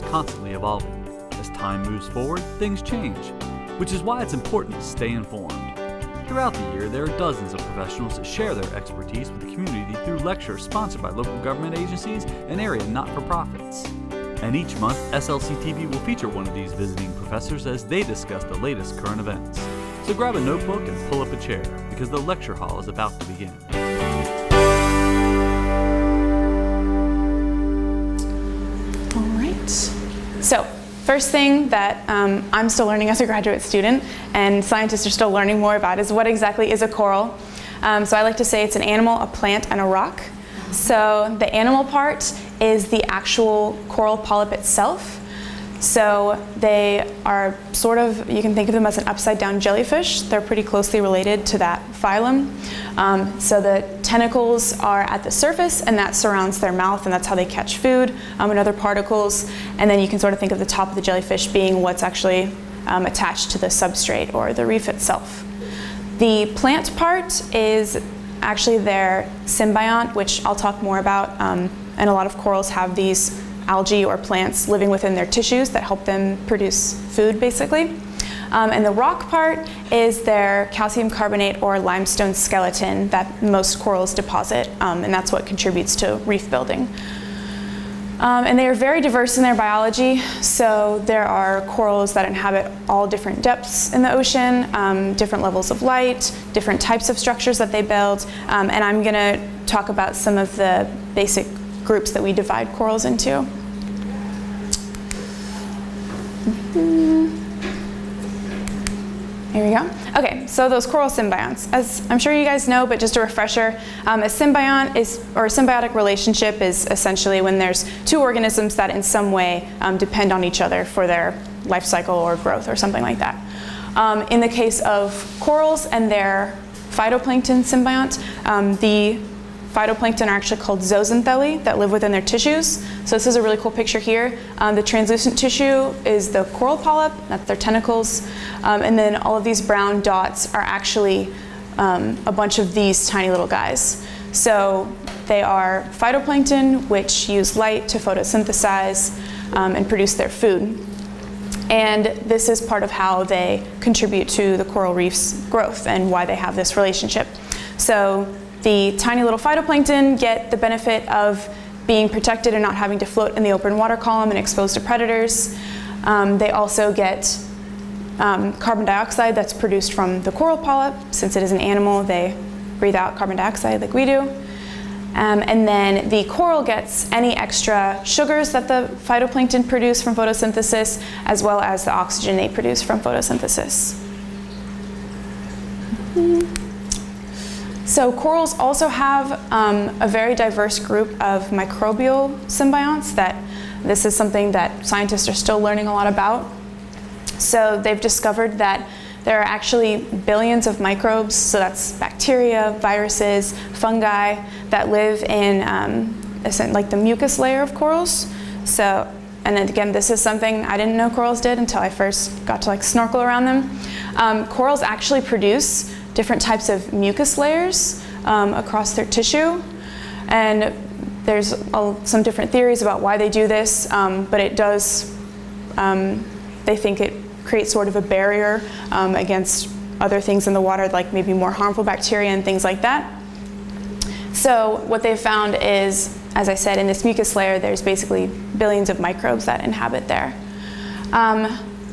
constantly evolving. As time moves forward, things change, which is why it's important to stay informed. Throughout the year, there are dozens of professionals that share their expertise with the community through lectures sponsored by local government agencies and area not-for-profits. And each month, SLC TV will feature one of these visiting professors as they discuss the latest current events. So grab a notebook and pull up a chair, because the lecture hall is about to begin. All right. So, first thing that I'm still learning as a graduate student, and scientists are still learning more about, is what exactly is a coral. So I like to say it's an animal, a plant, and a rock. So the animal part is the actual coral polyp itself. So they are sort of, you can think of them as an upside down jellyfish. They're pretty closely related to that phylum. So the tentacles are at the surface, and that surrounds their mouth, and that's how they catch food and other particles. And then you can sort of think of the top of the jellyfish being what's actually attached to the substrate or the reef itself. The plant part is actually their symbiont, which I'll talk more about. And a lot of corals have these algae or plants living within their tissues that help them produce food, basically. And the rock part is their calcium carbonate or limestone skeleton that most corals deposit, and that's what contributes to reef building. And they are very diverse in their biology, so there are corals that inhabit all different depths in the ocean, different levels of light, different types of structures that they build, and I'm going to talk about some of the basic groups that we divide corals into. Here we go. Okay, so those coral symbionts. As I'm sure you guys know, but just a refresher, a symbiont or a symbiotic relationship is essentially when there's two organisms that in some way depend on each other for their life cycle or growth or something like that. In the case of corals and their phytoplankton symbiont, the phytoplankton are actually called zooxanthellae that live within their tissues. So this is a really cool picture here. The translucent tissue is the coral polyp, that's their tentacles. And then all of these brown dots are actually a bunch of these tiny little guys. So they are phytoplankton, which use light to photosynthesize and produce their food. And this is part of how they contribute to the coral reef's growth and why they have this relationship. So the tiny little phytoplankton get the benefit of being protected and not having to float in the open water column and exposed to predators. They also get carbon dioxide that's produced from the coral polyp. Since it is an animal, they breathe out carbon dioxide like we do. And then the coral gets any extra sugars that the phytoplankton produce from photosynthesis, as well as the oxygen they produce from photosynthesis. So corals also have a very diverse group of microbial symbionts. This is something that scientists are still learning a lot about. So they've discovered that there are actually billions of microbes, so that's bacteria, viruses, fungi, that live in like the mucus layer of corals. So, and then again, this is something I didn't know corals did until I first got to snorkel around them. Corals actually produce different types of mucus layers across their tissue, and there's some different theories about why they do this, but it does, they think it creates sort of a barrier against other things in the water, like maybe more harmful bacteria and things like that. So what they've found is, as I said, in this mucus layer, there's basically billions of microbes that inhabit there.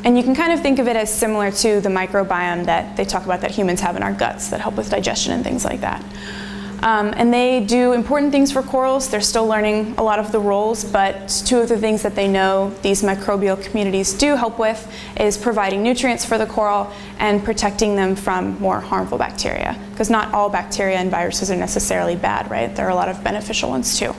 And you can kind of think of it as similar to the microbiome that they talk about that humans have in our guts that help with digestion and things like that. And they do important things for corals. They're still learning a lot of the roles, but two of the things that they know these microbial communities do help with is providing nutrients for the coral and protecting them from more harmful bacteria. Because not all bacteria and viruses are necessarily bad, right? There are a lot of beneficial ones too.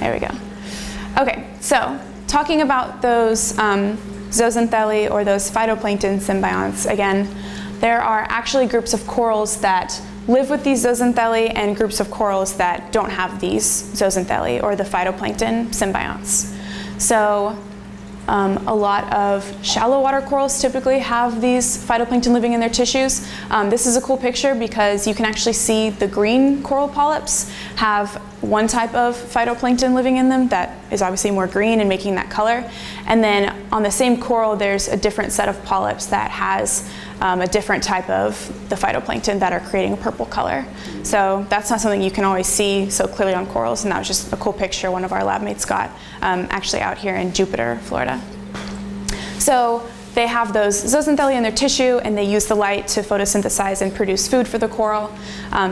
There we go. Okay, so talking about those zooxanthellae or those phytoplankton symbionts, again, there are actually groups of corals that live with these zooxanthellae and groups of corals that don't have these zooxanthellae or the phytoplankton symbionts. So A lot of shallow water corals typically have these phytoplankton living in their tissues. This is a cool picture because you can actually see the green coral polyps have one type of phytoplankton living in them that is obviously more green and making that color. And then on the same coral, there's a different set of polyps that has a different type of the phytoplankton that are creating a purple color. So that's not something you can always see so clearly on corals, and that was just a cool picture one of our lab mates got actually out here in Jupiter, Florida. So they have those zooxanthellae in their tissue, and they use the light to photosynthesize and produce food for the coral.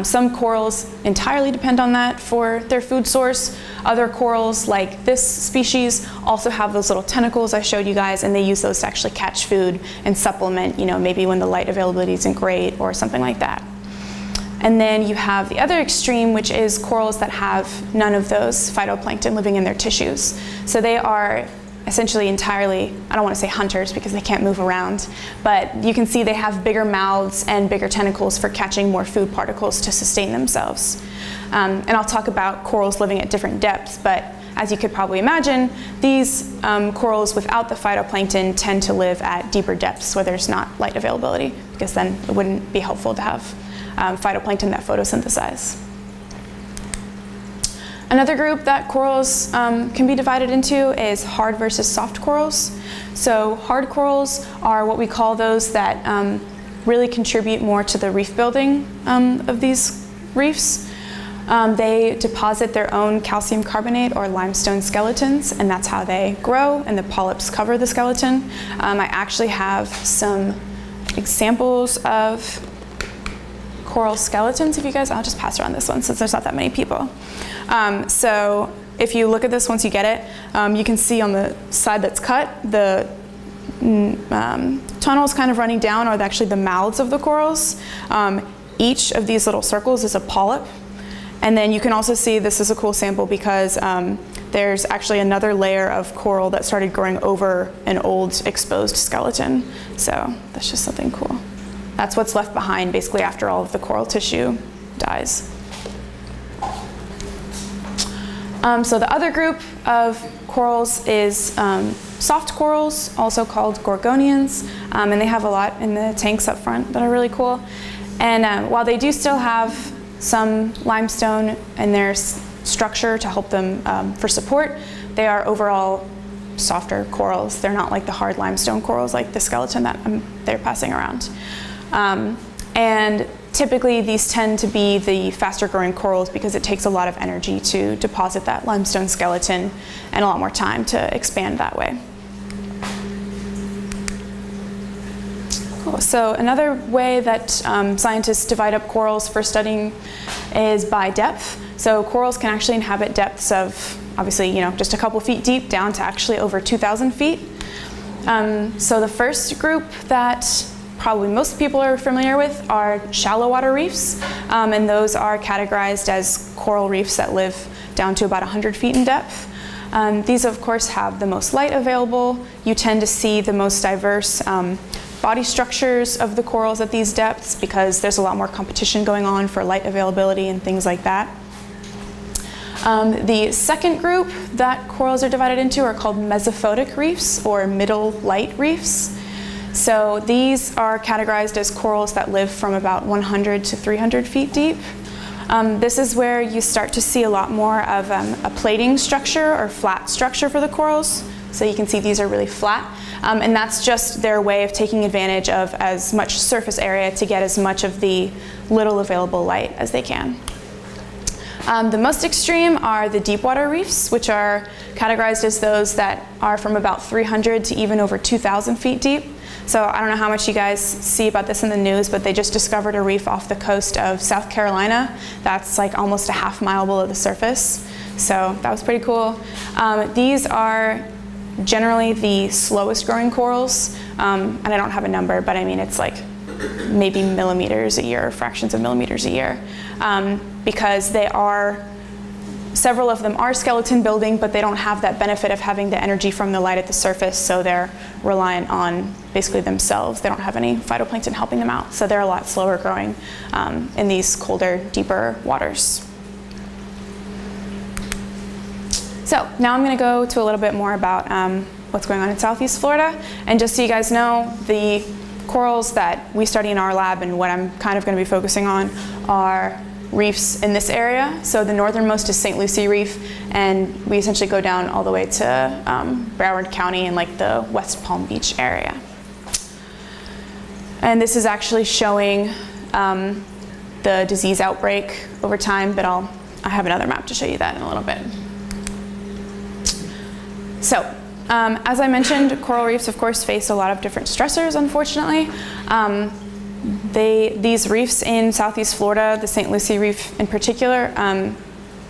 Some corals entirely depend on that for their food source. Other corals, like this species, also have those little tentacles I showed you guys, and they use those to actually catch food and supplement, maybe when the light availability isn't great or something like that. And then you have the other extreme, which is corals that have none of those phytoplankton living in their tissues. So they are essentially entirely, I don't want to say hunters because they can't move around, but you can see they have bigger mouths and bigger tentacles for catching more food particles to sustain themselves. And I'll talk about corals living at different depths, but as you could probably imagine, these corals without the phytoplankton tend to live at deeper depths where there's not light availability, because then it wouldn't be helpful to have phytoplankton that photosynthesize. Another group that corals can be divided into is hard versus soft corals. So hard corals are what we call those that really contribute more to the reef building of these reefs. They deposit their own calcium carbonate or limestone skeletons, and that's how they grow, and the polyps cover the skeleton. I actually have some examples of coral skeletons. If you guys, I'll just pass around this one since there's not that many people. So if you look at this once you get it, you can see on the side that's cut, the tunnels kind of running down are actually the mouths of the corals. Each of these little circles is a polyp. And then you can also see this is a cool sample because there's actually another layer of coral that started growing over an old exposed skeleton. So that's just something cool. That's what's left behind basically after all of the coral tissue dies. So the other group of corals is soft corals, also called gorgonians, and they have a lot in the tanks up front that are really cool. And while they do still have some limestone in their structure to help them for support, they are overall softer corals. They're not like the hard limestone corals like the skeleton that they're passing around. And typically these tend to be the faster growing corals because it takes a lot of energy to deposit that limestone skeleton and a lot more time to expand that way. Cool. So another way that scientists divide up corals for studying is by depth. So corals can actually inhabit depths of obviously just a couple feet deep down to actually over 2,000 feet. So the first group that probably most people are familiar with are shallow water reefs, and those are categorized as coral reefs that live down to about 100 feet in depth. These of course have the most light available. You tend to see the most diverse body structures of the corals at these depths because there's a lot more competition going on for light availability and things like that. The second group that corals are divided into are called mesophotic reefs or middle light reefs. So these are categorized as corals that live from about 100 to 300 feet deep. This is where you start to see a lot more of a plating structure or flat structure for the corals. So you can see these are really flat. And that's just their way of taking advantage of as much surface area to get as much of the little available light as they can. The most extreme are the deep water reefs, which are categorized as those that are from about 300 to even over 2,000 feet deep. So I don't know how much you guys see about this in the news, but they just discovered a reef off the coast of South Carolina that's like almost a half mile below the surface. So that was pretty cool. These are generally the slowest growing corals, and I don't have a number, but I mean it's like maybe millimeters a year, fractions of millimeters a year, because they are, several of them are skeleton building, but they don't have that benefit of having the energy from the light at the surface, so they're reliant on basically themselves. They don't have any phytoplankton helping them out, so they're a lot slower growing in these colder, deeper waters. So now I'm going to go to a little bit more about what's going on in Southeast Florida. And just so you guys know, the corals that we study in our lab and what I'm kind of going to be focusing on are reefs in this area. So the northernmost is St. Lucie Reef, and we essentially go down all the way to Broward County and like the West Palm Beach area. And this is actually showing the disease outbreak over time, but I have another map to show you that in a little bit. So, as I mentioned, coral reefs, of course, face a lot of different stressors, unfortunately. These reefs in Southeast Florida, the St. Lucie Reef in particular,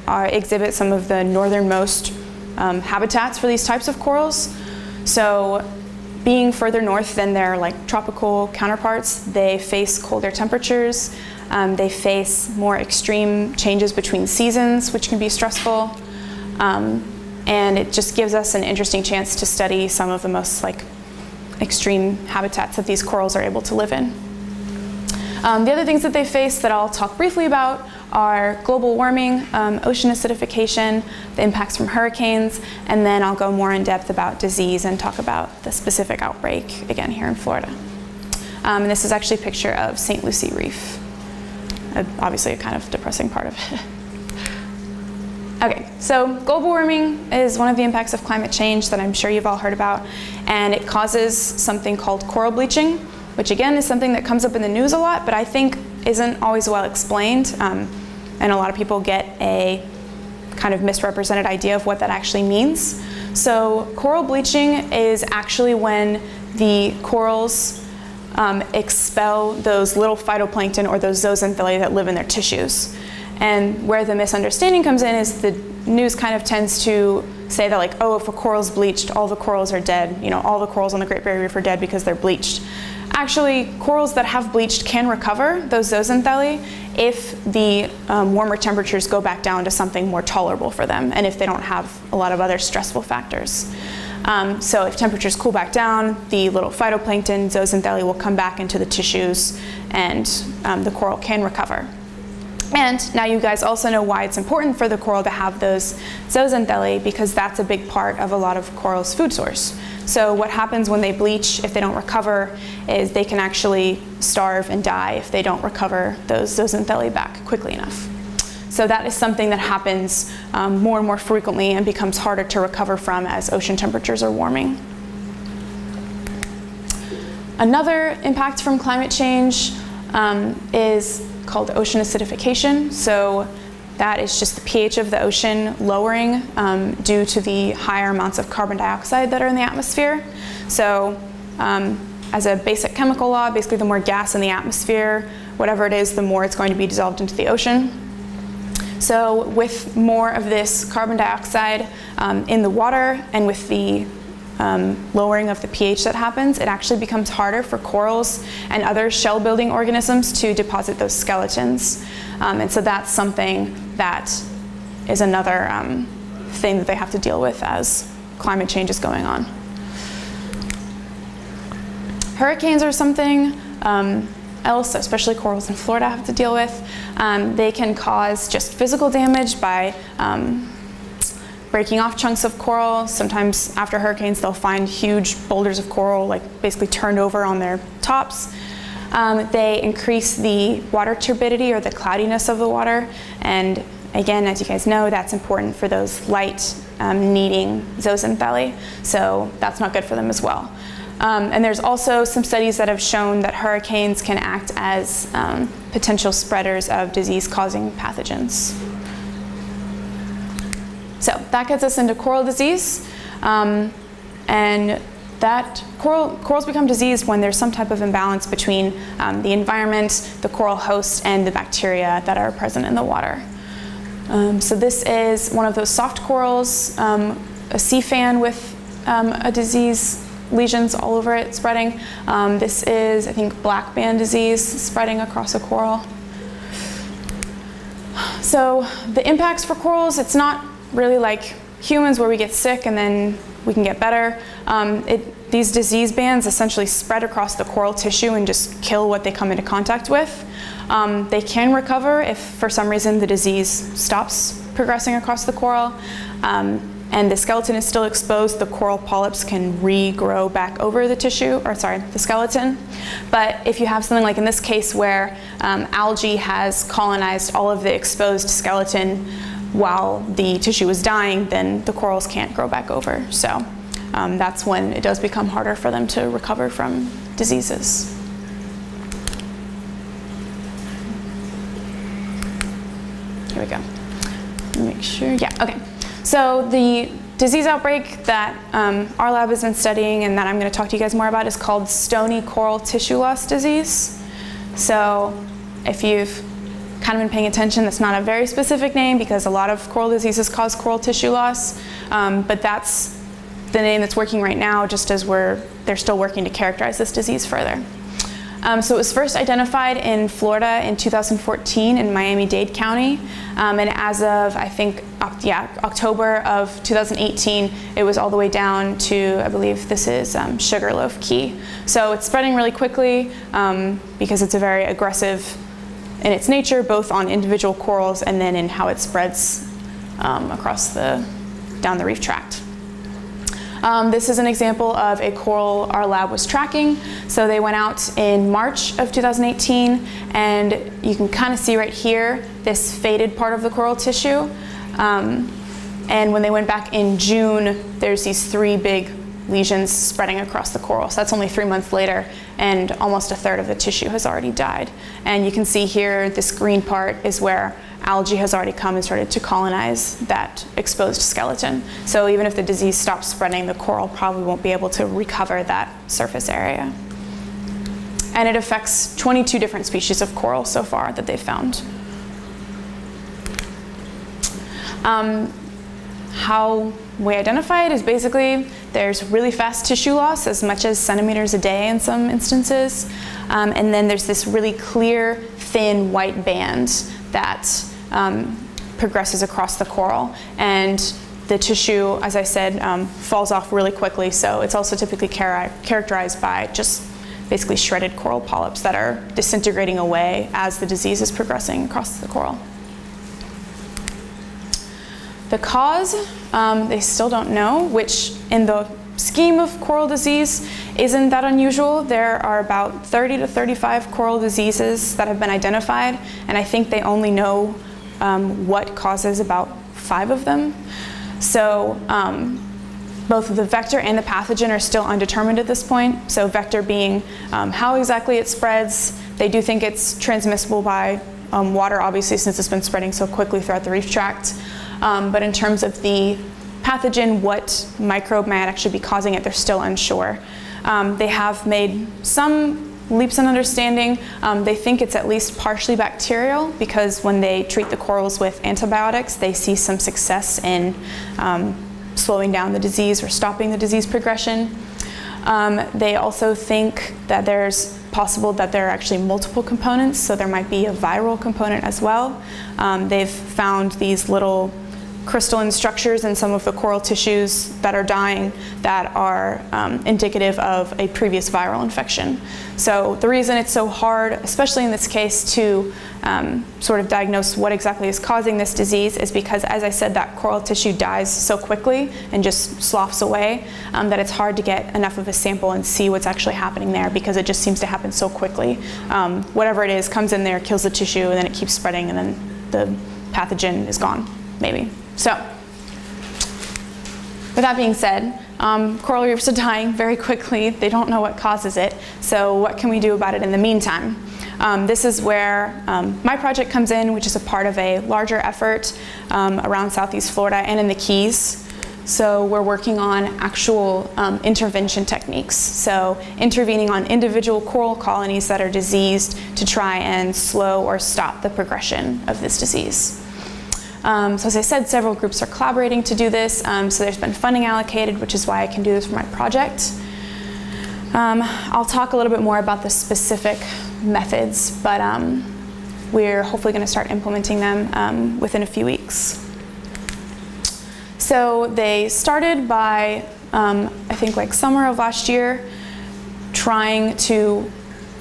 exhibit some of the northernmost habitats for these types of corals. So, being further north than their like tropical counterparts, they face colder temperatures. They face more extreme changes between seasons, which can be stressful. And it just gives us an interesting chance to study some of the most like extreme habitats that these corals are able to live in. The other things that they face that I'll talk briefly about are global warming, ocean acidification, the impacts from hurricanes, and then I'll go more in depth about disease and talk about the specific outbreak again here in Florida. And this is actually a picture of St. Lucie Reef. Obviously a kind of depressing part of it. Okay, so global warming is one of the impacts of climate change that I'm sure you've all heard about, and it causes something called coral bleaching, which again is something that comes up in the news a lot, but I think isn't always well explained, and a lot of people get a kind of misrepresented idea of what that actually means. So coral bleaching is actually when the corals expel those little phytoplankton or those zooxanthellae that live in their tissues. And where the misunderstanding comes in is the news kind of tends to say that like, oh, if a coral's bleached, all the corals are dead. You know, all the corals on the Great Barrier Reef are dead because they're bleached. Actually, corals that have bleached can recover those zooxanthellae if the warmer temperatures go back down to something more tolerable for them and if they don't have a lot of other stressful factors. So if temperatures cool back down, the little phytoplankton, zooxanthellae will come back into the tissues and the coral can recover. And now you guys also know why it's important for the coral to have those zooxanthellae, because that's a big part of a lot of coral's food source. So what happens when they bleach, if they don't recover, is they can actually starve and die if they don't recover those zooxanthellae back quickly enough. So that is something that happens more and more frequently and becomes harder to recover from as ocean temperatures are warming. Another impact from climate change is called ocean acidification. So that is just the pH of the ocean lowering due to the higher amounts of carbon dioxide that are in the atmosphere. So as a basic chemical law, basically the more gas in the atmosphere, whatever it is, the more it's going to be dissolved into the ocean. So with more of this carbon dioxide in the water and with the lowering of the pH that happens, it actually becomes harder for corals and other shell-building organisms to deposit those skeletons. And so that's something that is another thing that they have to deal with as climate change is going on. Hurricanes are something else, especially corals in Florida, have to deal with. They can cause just physical damage by breaking off chunks of coral. Sometimes after hurricanes, they'll find huge boulders of coral, like basically turned over on their tops. They increase the water turbidity or the cloudiness of the water. And again, as you guys know, that's important for those light needing zooxanthellae. So that's not good for them as well. And there's also some studies that have shown that hurricanes can act as potential spreaders of disease-causing pathogens. So that gets us into coral disease, and that corals become diseased when there's some type of imbalance between the environment, the coral host, and the bacteria that are present in the water. So this is one of those soft corals, a sea fan with a disease, lesions all over it spreading. This is, I think, black band disease spreading across a coral. So the impacts for corals, it's not really like humans where we get sick and then we can get better. These disease bands essentially spread across the coral tissue and just kill what they come into contact with. They can recover if for some reason the disease stops progressing across the coral. and the skeleton is still exposed, the coral polyps can regrow back over the tissue, or sorry, the skeleton. But if you have something like in this case where algae has colonized all of the exposed skeleton while the tissue is dying, then the corals can't grow back over. So that's when it does become harder for them to recover from diseases. Here we go. Make sure, yeah, okay. So the disease outbreak that our lab has been studying and that I'm going to talk to you guys more about is called stony coral tissue loss disease. So if you've kind of been paying attention, that's not a very specific name because a lot of coral diseases cause coral tissue loss, but that's the name that's working right now, just as they're still working to characterize this disease further. So it was first identified in Florida in 2014 in Miami-Dade County, and as of, I think, October of 2018, it was all the way down to, I believe this is Sugarloaf Key. So it's spreading really quickly because it's a very aggressive in its nature, both on individual corals and then in how it spreads across down the reef tract. This is an example of a coral our lab was tracking. So they went out in March of 2018, and you can kind of see right here this faded part of the coral tissue. And when they went back in June, there's these 3 big lesions spreading across the coral. So that's only 3 months later, and almost a third of the tissue has already died. And you can see here, this green part is where algae has already come and started to colonize that exposed skeleton. So even if the disease stops spreading, the coral probably won't be able to recover that surface area. And it affects 22 different species of coral so far that they've found. How we identify it is basically there's really fast tissue loss, as much as centimeters a day in some instances. And then there's this really clear, thin white band that progresses across the coral. And the tissue, as I said, falls off really quickly. So it's also typically characterized by just basically shredded coral polyps that are disintegrating away as the disease is progressing across the coral. The cause, they still don't know, which in the scheme of coral disease isn't that unusual. There are about 30 to 35 coral diseases that have been identified, and I think they only know what causes about 5 of them. So both the vector and the pathogen are still undetermined at this point. So vector being how exactly it spreads. They do think it's transmissible by water, obviously, since it's been spreading so quickly throughout the reef tract. But in terms of the pathogen, what microbe might actually be causing it, they're still unsure. They have made some leaps in understanding. They think it's at least partially bacterial because when they treat the corals with antibiotics, they see some success in slowing down the disease or stopping the disease progression. They also think that there's possible that there are actually multiple components, so there might be a viral component as well. They've found these little crystalline structures in some of the coral tissues that are dying that are indicative of a previous viral infection. So the reason it's so hard, especially in this case, to sort of diagnose what exactly is causing this disease is because, as I said, that coral tissue dies so quickly and just sloughs away that it's hard to get enough of a sample and see what's actually happening there because it just seems to happen so quickly. Whatever it is comes in there, kills the tissue, and then it keeps spreading, and then the pathogen is gone, maybe. So, with that being said, coral reefs are dying very quickly. They don't know what causes it. So what can we do about it in the meantime? This is where my project comes in, which is a part of a larger effort around Southeast Florida and in the Keys. So we're working on actual intervention techniques. So intervening on individual coral colonies that are diseased to try and slow or stop the progression of this disease. So as I said, several groups are collaborating to do this. So there's been funding allocated, which is why I can do this for my project. I'll talk a little bit more about the specific methods, but we're hopefully going to start implementing them within a few weeks. So they started by, I think like summer of last year, trying to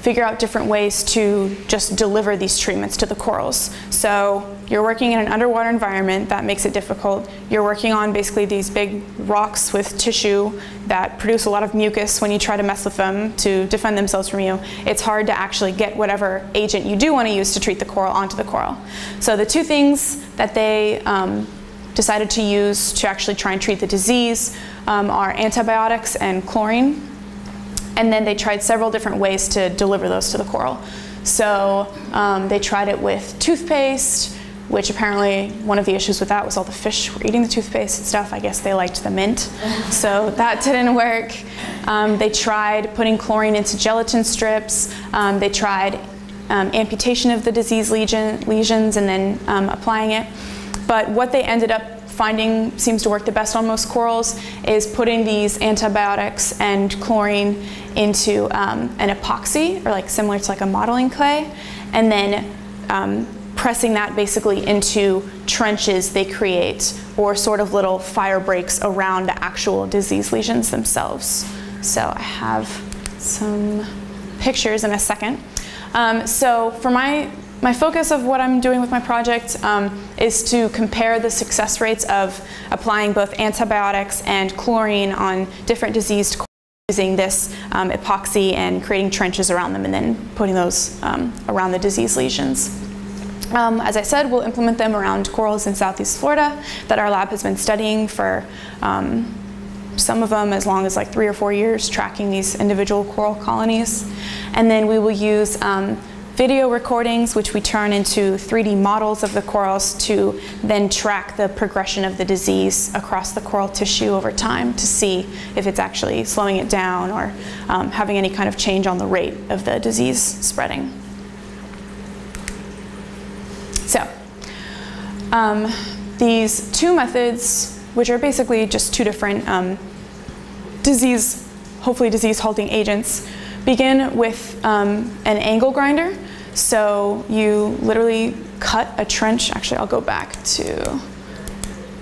figure out different ways to just deliver these treatments to the corals. So you're working in an underwater environment, that makes it difficult. You're working on basically these big rocks with tissue that produce a lot of mucus when you try to mess with them to defend themselves from you. It's hard to actually get whatever agent you do want to use to treat the coral onto the coral. So the two things that they decided to use to actually try and treat the disease are antibiotics and chlorine. And then they tried several different ways to deliver those to the coral. So they tried it with toothpaste, which apparently one of the issues with that was all the fish were eating the toothpaste and stuff. I guess they liked the mint. So that didn't work. They tried putting chlorine into gelatin strips. They tried amputation of the disease lesions and then applying it. But what they ended up finding seems to work the best on most corals is putting these antibiotics and chlorine into an epoxy, or like similar to like a modeling clay, and then pressing that basically into trenches they create, or sort of little fire breaks around the actual disease lesions themselves. So I have some pictures in a second. So for my focus of what I'm doing with my project is to compare the success rates of applying both antibiotics and chlorine on different diseased corals using this epoxy and creating trenches around them and then putting those around the disease lesions. As I said, we'll implement them around corals in Southeast Florida that our lab has been studying for some of them as long as like 3 or 4 years, tracking these individual coral colonies. And then we will use video recordings, which we turn into 3D models of the corals to then track the progression of the disease across the coral tissue over time to see if it's actually slowing it down or having any kind of change on the rate of the disease spreading. So these two methods, which are basically just two different hopefully disease-halting agents, begin with an angle grinder. So you literally cut a trench. Actually, I'll go back to,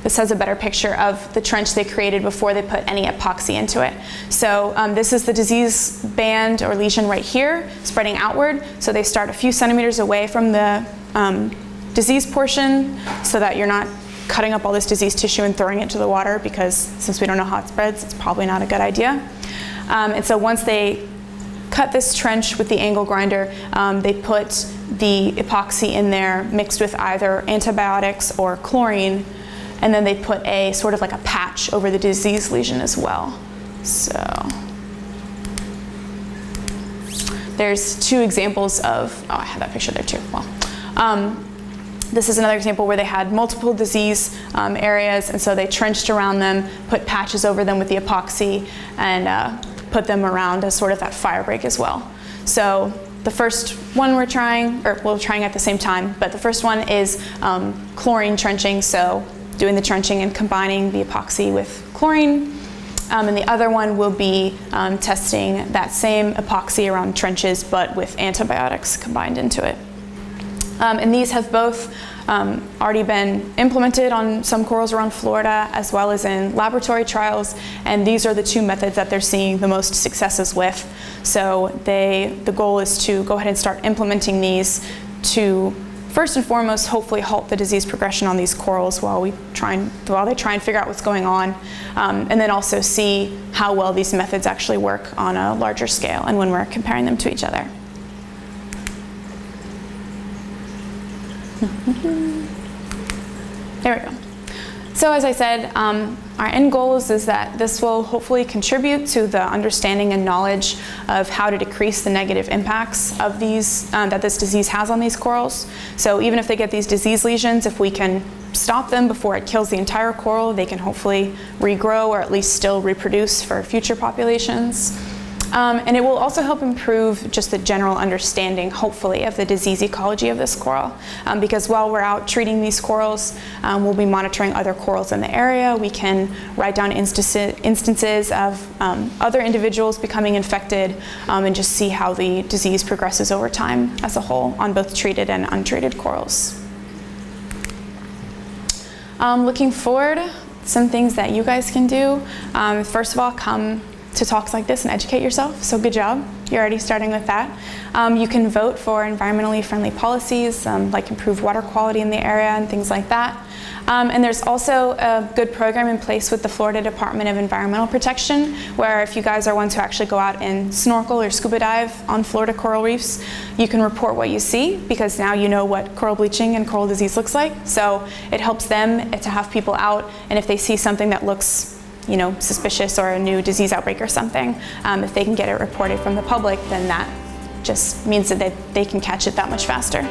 this has a better picture of the trench they created before they put any epoxy into it. So this is the disease band or lesion right here, spreading outward. So they start a few centimeters away from the disease portion so that you're not cutting up all this diseased tissue and throwing it to the water, because since we don't know how it spreads, it's probably not a good idea. And so once they cut this trench with the angle grinder, they put the epoxy in there mixed with either antibiotics or chlorine, and then they put a sort of like a patch over the disease lesion as well. So there's two examples of, oh, I had that picture there too. Well, this is another example where they had multiple disease areas, and so they trenched around them, put patches over them with the epoxy, and put them around as sort of that fire break as well. So the first one we're trying at the same time, but the first one is chlorine trenching, so doing the trenching and combining the epoxy with chlorine. And the other one will be testing that same epoxy around trenches, but with antibiotics combined into it. And these have both already been implemented on some corals around Florida, as well as in laboratory trials, and these are the two methods that they're seeing the most successes with. So the goal is to go ahead and start implementing these to, first and foremost, hopefully halt the disease progression on these corals while they try and figure out what's going on, and then also see how well these methods actually work on a larger scale and when we're comparing them to each other. There we go. So as I said, our end goal is that this will hopefully contribute to the understanding and knowledge of how to decrease the negative impacts of these, that this disease has on these corals. So even if they get these disease lesions, if we can stop them before it kills the entire coral, they can hopefully regrow or at least still reproduce for future populations. And it will also help improve just the general understanding, hopefully, of the disease ecology of this coral. Because while we're out treating these corals, we'll be monitoring other corals in the area. We can write down instances of other individuals becoming infected and just see how the disease progresses over time as a whole on both treated and untreated corals. Looking forward, some things that you guys can do. First of all, come to talks like this and educate yourself, so good job. You're already starting with that. You can vote for environmentally friendly policies, like improved water quality in the area and things like that. And there's also a good program in place with the Florida Department of Environmental Protection, where if you guys are ones who actually go out and snorkel or scuba dive on Florida coral reefs, you can report what you see, because now you know what coral bleaching and coral disease looks like. So it helps them to have people out, and if they see something that looks, you know, suspicious or a new disease outbreak or something, if they can get it reported from the public, then that just means that they can catch it that much faster.